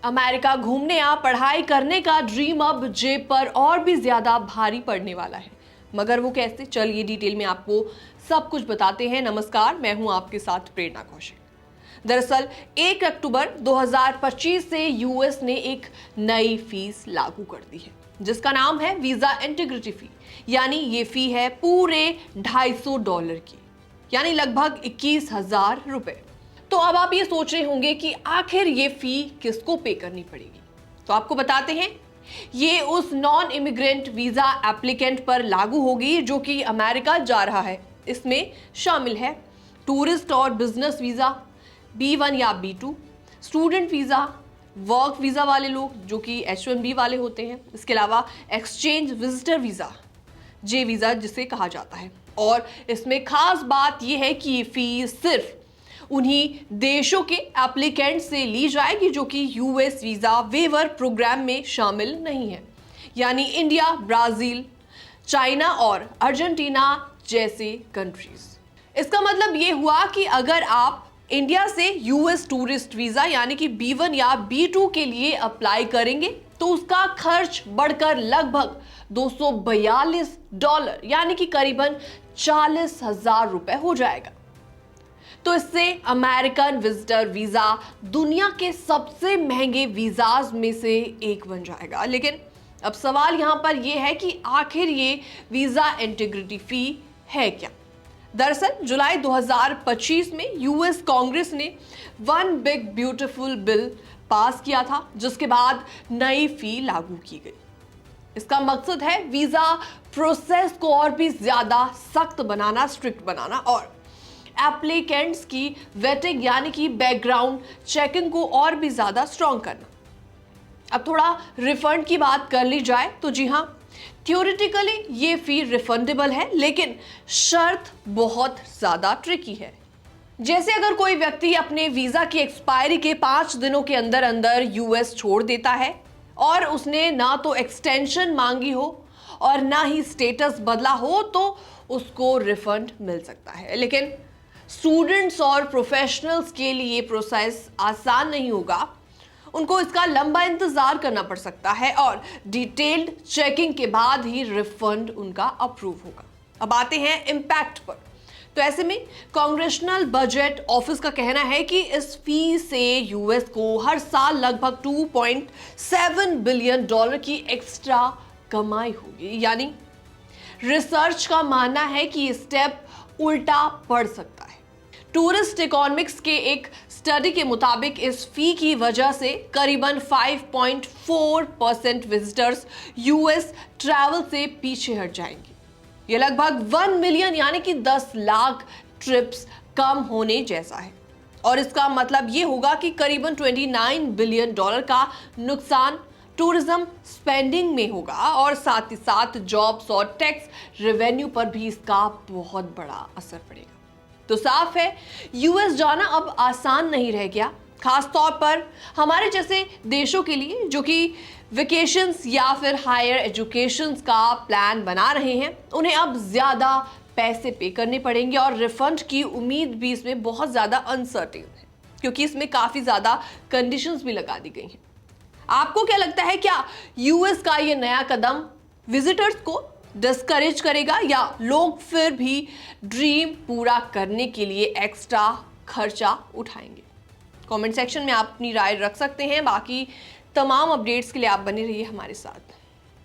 America घूमने या पढ़ाई करने का ड्रीम अब जेब पर और भी ज्यादा भारी पड़ने वाला है। मगर वो कैसे, चलिए डिटेल में आपको सब कुछ बताते हैं। नमस्कार, मैं हूं आपके साथ प्रेरणा कौशिक। दरअसल 1 अक्टूबर 2025 से यूएस ने एक नई फीस लागू कर दी है जिसका नाम है वीजा इंटीग्रिटी फी। यानी ये फी है पूरे $250 की, यानी लगभग 21,000 रुपए। तो अब आप ये सोच रहे होंगे कि आखिर ये फी किसको पे करनी पड़ेगी, तो आपको बताते हैं। ये उस नॉन इमिग्रेंट वीजा एप्लीकेंट पर लागू होगी जो कि अमेरिका जा रहा है। इसमें शामिल है टूरिस्ट और बिजनेस वीजा, B1 या B2, student visa, work visa वाले लोग जो कि H1B वाले होते हैं। इसके अलावा exchange visitor visa, J visa जिसे कहा जाता है। और इसमें खास बात यह है कि ये फी सिर्फ उन्हीं देशों के एप्लीकेंट से ली जाएगी जो कि यूएस वीजा वेवर प्रोग्राम में शामिल नहीं है, यानी इंडिया, ब्राजील, चाइना और अर्जेंटीना जैसे कंट्रीज। इसका मतलब ये हुआ कि अगर आप इंडिया से यूएस टूरिस्ट वीजा यानी कि B1 या B2 के लिए अप्लाई करेंगे तो उसका खर्च बढ़कर लगभग $242 यानी कि करीबन 40,000 रुपए हो जाएगा। तो इससे अमेरिकन विजिटर वीजा दुनिया के सबसे महंगे वीजाज में से एक बन जाएगा। लेकिन अब सवाल यहां पर यह है कि आखिर ये वीजा इंटीग्रिटी फी है क्या। दरअसल जुलाई 2025 में यूएस कांग्रेस ने one big beautiful bill pass किया था जिसके बाद नई फी लागू की गई। इसका मकसद है वीजा प्रोसेस को और भी ज्यादा सख्त बनाना, स्ट्रिक्ट बनाना और एप्लीकेंट्स की वेटिंग यानी कि बैकग्राउंड चेकिंग को और भी ज्यादा स्ट्रॉन्ग करना। अब थोड़ा रिफंड की बात कर ली जाए तो जी हाँ, थ्योरेटिकली ये फी रिफंडेबल है, लेकिन शर्त बहुत ज्यादा ट्रिकी है। जैसे अगर कोई व्यक्ति अपने वीजा की एक्सपायरी के 5 दिनों के अंदर अंदर यूएस छोड़ देता है और उसने ना तो एक्सटेंशन मांगी हो और ना ही स्टेटस बदला हो तो उसको रिफंड मिल सकता है। लेकिन स्टूडेंट्स और प्रोफेशनल्स के लिए ये प्रोसेस आसान नहीं होगा। उनको इसका लंबा इंतजार करना पड़ सकता है और डिटेल्ड चेकिंग के बाद ही रिफंड उनका अप्रूव होगा। अब आते हैं इम्पैक्ट पर। तो ऐसे में कांग्रेशनल बजट ऑफिस का कहना है कि इस फी से यूएस को हर साल लगभग $2.7 बिलियन की एक्स्ट्रा कमाई होगी। यानी रिसर्च का मानना है कि ये स्टेप उल्टा पड़ सकता है। टूरिस्ट इकोनॉमिक्स के एक स्टडी के मुताबिक इस फी की वजह से करीबन 5.4% विजिटर्स यूएस ट्रैवल से पीछे हट जाएंगे। ये लगभग 1 मिलियन यानी कि 10 लाख ट्रिप्स कम होने जैसा है। और इसका मतलब ये होगा कि करीबन $29 बिलियन का नुकसान टूरिज्म स्पेंडिंग में होगा और साथ ही साथ जॉब्स और टैक्स रेवेन्यू पर भी इसका बहुत बड़ा असर पड़ेगा। तो साफ है यूएस जाना अब आसान नहीं रह गया, खास तौर पर हमारे जैसे देशों के लिए जो कि वेकेशंस या फिर हायर एजुकेशंस का प्लान बना रहे हैं। उन्हें अब ज्यादा पैसे पे करने पड़ेंगे और रिफंड की उम्मीद भी इसमें बहुत ज्यादा अनसर्टेन है क्योंकि इसमें काफी ज्यादा कंडीशंस भी लगा दी गई हैं। आपको क्या लगता है, क्या यूएस का ये नया कदम विजिटर्स को डिस्करेज करेगा या लोग फिर भी ड्रीम पूरा करने के लिए एक्स्ट्रा खर्चा उठाएंगे? कमेंट सेक्शन में आप अपनी राय रख सकते हैं। बाकी तमाम अपडेट्स के लिए आप बने रहिए हमारे साथ।